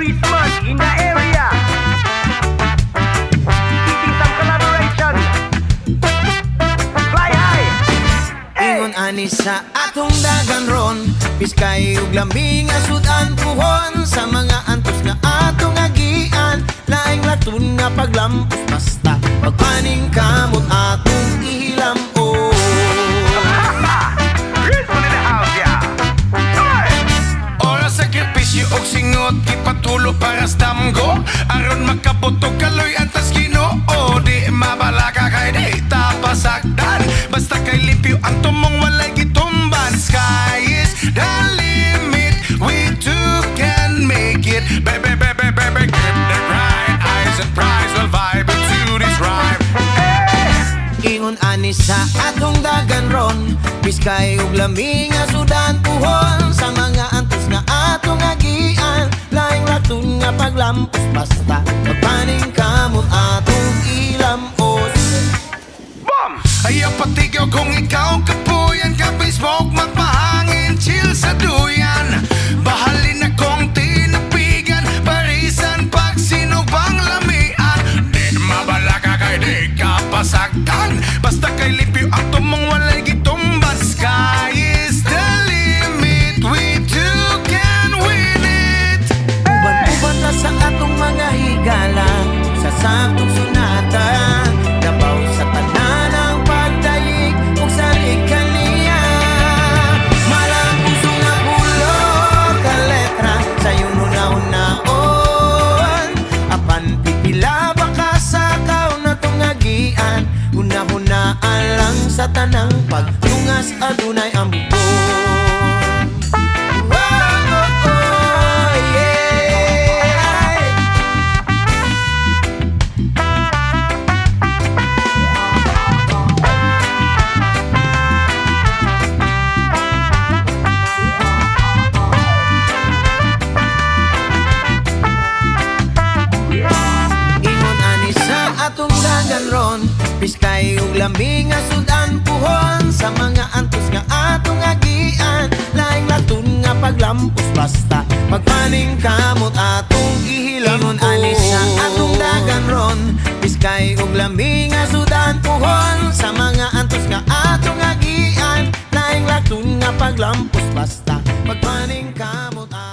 Louis Mud in the area. Seeking some collaboration. Fly high. Ingon ani sa atong dagan ron, piskay ug lambing asudan puhon sa mga antos nga atong agian. Laing laton nga paglampos basta pagpaning kamot atong ihilam-o. Rizwan in the house, yeah. Hey. Ora sakripisyo og singot ipatulo para sa damgo aron makabutog kaloy antas Ginoo. Di mabalaka kay di tapasaktan basta kay limpyo ang tumong walay gitumban. Sky is the limit, we two can make it. Baby, baby, baby, keep the grind. Eyes and prize will vibe to this rhyme. Ingon ani sa atong dagan ron, piskay ug lambing asudan puhon sa mga antos nga atong agian. Laing laton nga paglampos basta pagpaning kamot atong ilam-os. Ayaw patigaw kung ikaw kapuyan ka smoke magpahangin chill sa duyan. Bahalin akong tinapigan parisan pag sinubang lamian. Di mabalaka kay di ka pasaktan basta kay limpyo ang tumong walay gitumban. Sky is the limit, we two can win it. Uban-uban na sa atong mga higala, sa saktong sunata, dabaw sa tanan ang pagdayig ug sa likaniya. Malang puso nga pulo ka letra sa iyong una-unaon. Apan pipila baka sa kaon na tungagian. Una-unaan lang sa tanang pagtungas adunay ang bukod. Atong dagan ron, piskay ug lambing asudan puhon sa mga antos nga atong agian. Laing laton nga paglampos basta pagpaning kamot atong ihilam. Ingon ani sa atong dagan ron, piskay ug lambing asudan puhon sa mga antos nga atong agian. Laing laton nga paglampos basta pagpaning kamot atong